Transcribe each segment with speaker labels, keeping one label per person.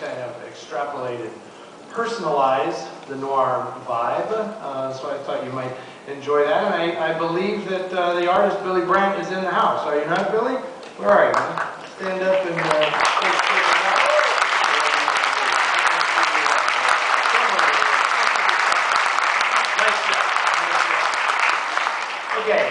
Speaker 1: kind of extrapolate and personalize the Noir vibe. So I thought you might enjoy that. And I believe that the artist Billy Brandt is in the house. Are you not, Billy? Where are you? Stand up and take it out. Okay,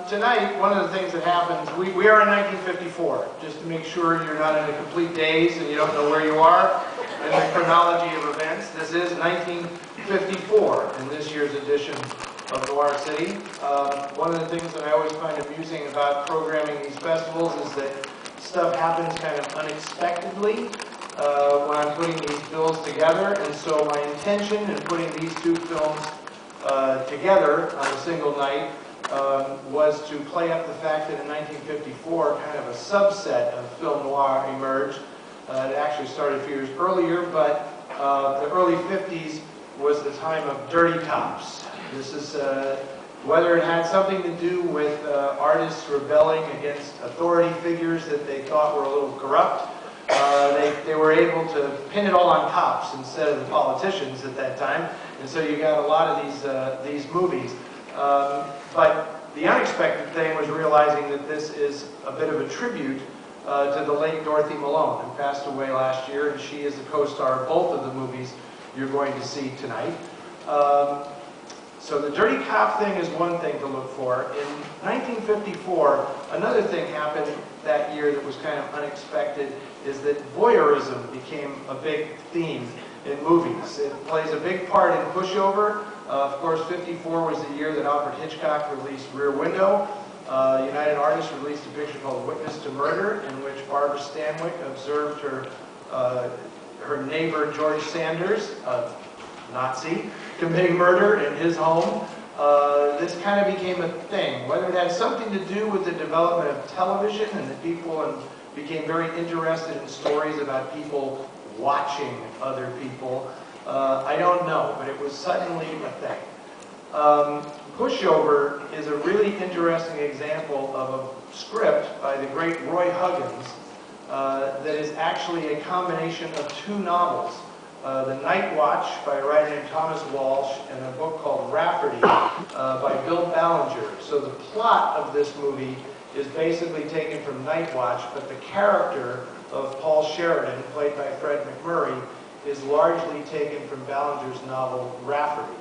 Speaker 1: tonight, one of the things that happens, we are in 1954, just to make sure you're not in a complete daze and you don't know where you are in the chronology of events. This is 1954 in this year's edition of Noir City. One of the things that I always find amusing about programming these festivals is that stuff happens kind of unexpectedly when I'm putting these bills together, and so my intention in putting these two films together on a single night was to play up the fact that in 1954 kind of a subset of film noir emerged. It actually started a few years earlier, but the early 50s was the time of dirty cops. This is whether it had something to do with artists rebelling against authority figures that they thought were a little corrupt. They were able to pin it all on cops instead of the politicians at that time, and so you got a lot of these movies. But the unexpected thing was realizing that this is a bit of a tribute to the late Dorothy Malone, who passed away last year, and she is the co-star of both of the movies you're going to see tonight. So the dirty cop thing is one thing to look for. In 1954, another thing happened that year that was kind of unexpected, is that voyeurism became a big theme in movies. It plays a big part in Pushover. Of course, 54 was the year that Alfred Hitchcock released Rear Window. United Artists released a picture called Witness to Murder, in which Barbara Stanwyck observed her neighbor George Sanders, a Nazi, committing murder in his home. This kind of became a thing. Whether it had something to do with the development of television and that people became very interested in stories about people watching other people, I don't know, but it was suddenly a thing. Pushover is a really interesting example of a script by the great Roy Huggins that is actually a combination of two novels. The Night Watch by a writer named Thomas Walsh, and a book called Rafferty by Bill Ballinger. So the plot of this movie is basically taken from Night Watch, but the character of Paul Sheridan, played by Fred McMurray, is largely taken from Ballinger's novel Rafferty.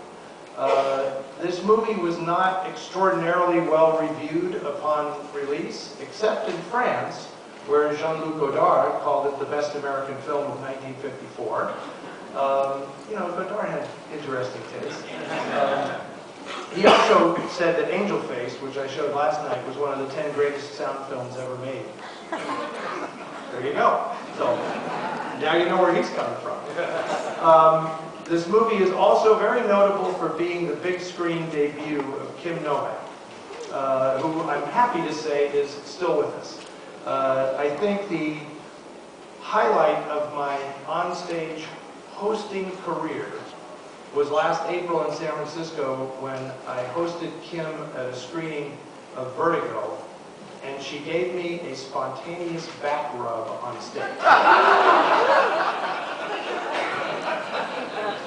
Speaker 1: This movie was not extraordinarily well reviewed upon release, except in France, where Jean-Luc Godard called it the best American film of 1954. You know, Godard had interesting taste. He also said that Angel Face, which I showed last night, was one of the 10 greatest sound films ever made. There you go. So, now you know where he's coming from. This movie is also very notable for being the big screen debut of Kim Novak, who I'm happy to say is still with us. I think the highlight of my onstage hosting career was last April in San Francisco when I hosted Kim at a screening of Vertigo, and she gave me a spontaneous back rub on stage.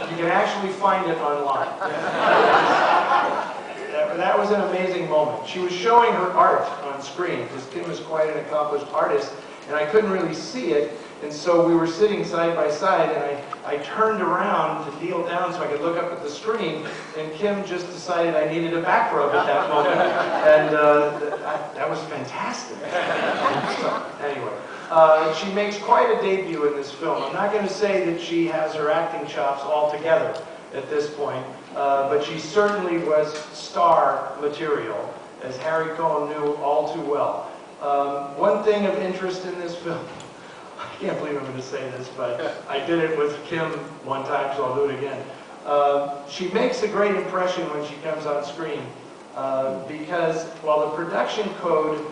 Speaker 1: You can actually find it online. That was an amazing moment. She was showing her art on screen, because Kim is quite an accomplished artist, and I couldn't really see it, and so we were sitting side by side, and I turned around to kneel down so I could look up at the screen, and Kim just decided I needed a back rub at that moment, and that was fantastic. So, anyway. She makes quite a debut in this film. I'm not going to say that she has her acting chops all together at this point, but she certainly was star material, as Harry Cohn knew all too well. One thing of interest in this film, I can't believe I'm going to say this, but I did it with Kim one time, so I'll do it again. She makes a great impression when she comes on screen, because while the production code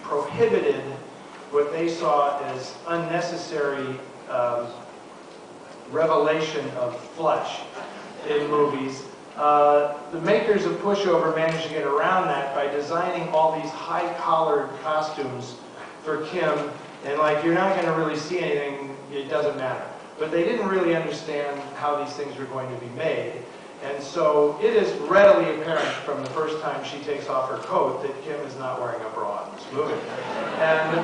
Speaker 1: prohibited what they saw as unnecessary revelation of flesh in movies, the makers of Pushover managed to get around that by designing all these high-collared costumes for Kim, and like you're not going to really see anything it doesn't matter. But they didn't really understand how these things were going to be made. And so it is readily apparent from the first time she takes off her coat that Kim is not wearing a bra in this movie. And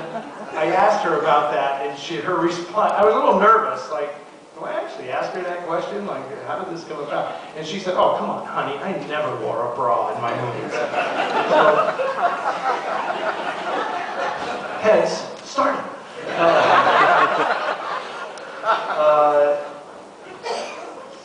Speaker 1: I asked her about that, and her response, I was a little nervous, like, do I actually ask her that question? Like, how did this come about? And she said, oh, come on, honey, I never wore a bra in my movies. So, hence, starting.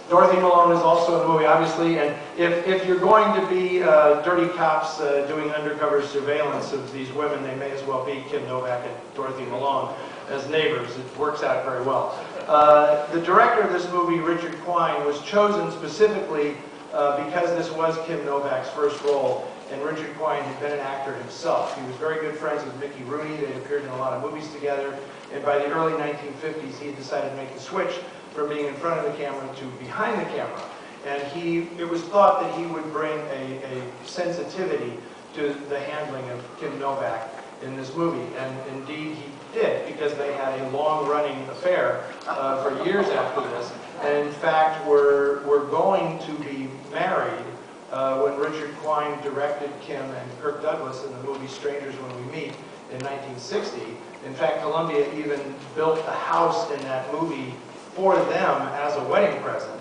Speaker 1: Dorothy Malone is also in the movie, obviously, and if you're going to be dirty cops doing undercover surveillance of these women, they may as well be Kim Novak and Dorothy Malone as neighbors. It works out very well. The director of this movie, Richard Quine, was chosen specifically because this was Kim Novak's first role, and Richard Quine had been an actor himself. He was very good friends with Mickey Rooney. They appeared in a lot of movies together, and by the early 1950s, he decided to make the switch from being in front of the camera to behind the camera. And it was thought that he would bring a sensitivity to the handling of Kim Novak in this movie. And indeed he did, because they had a long-running affair for years after this. And in fact, were going to be married when Richard Quine directed Kim and Kirk Douglas in the movie Strangers When We Meet in 1960. In fact, Columbia even built a house in that movie for them as a wedding present,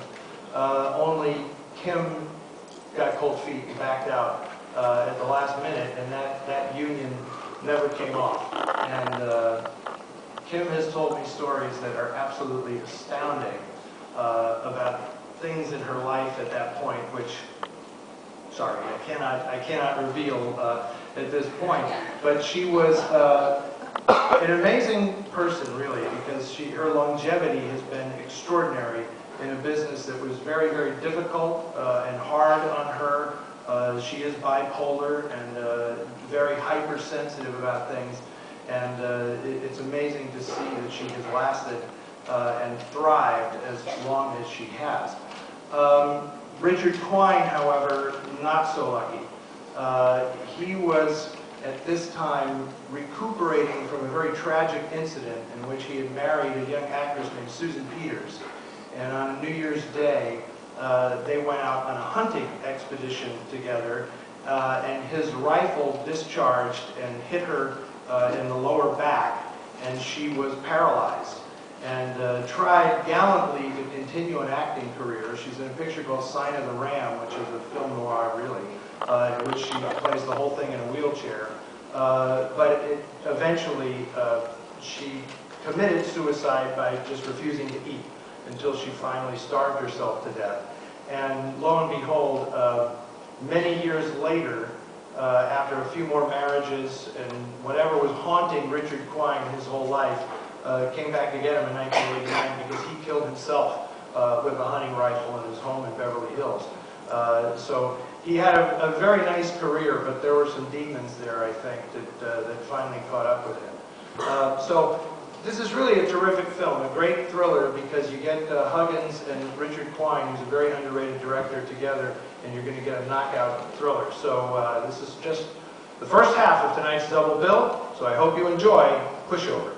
Speaker 1: only Kim got cold feet and backed out at the last minute, and that union never came off. And Kim has told me stories that are absolutely astounding about things in her life at that point, which, sorry, I cannot reveal at this point. But she was an amazing person, really, because her longevity has been extraordinary in a business that was very, very difficult and hard on her. She is bipolar and very hypersensitive about things, and it's amazing to see that she has lasted and thrived as long as she has. Richard Quine, however, not so lucky. He was at this time recuperating from a very tragic incident in which he had married a young actress named Susan Peters. And on New Year's Day, they went out on a hunting expedition together, and his rifle discharged and hit her in the lower back, and she was paralyzed. And tried gallantly to continue an acting career. She's in a picture called Sign of the Ram, which is a film noir, really, in which she plays the whole thing in a wheelchair. But eventually, she committed suicide by just refusing to eat until she finally starved herself to death. And lo and behold, many years later, after a few more marriages and whatever was haunting Richard Quine his whole life, came back to get him in 1989 because he killed himself with a hunting rifle in his home in Beverly Hills. So he had a very nice career, but there were some demons there, I think, that finally caught up with him. So this is really a terrific film, a great thriller, because you get Huggins and Richard Quine, who's a very underrated director, together, and you're going to get a knockout thriller. So this is just the first half of tonight's double bill, so I hope you enjoy Pushover.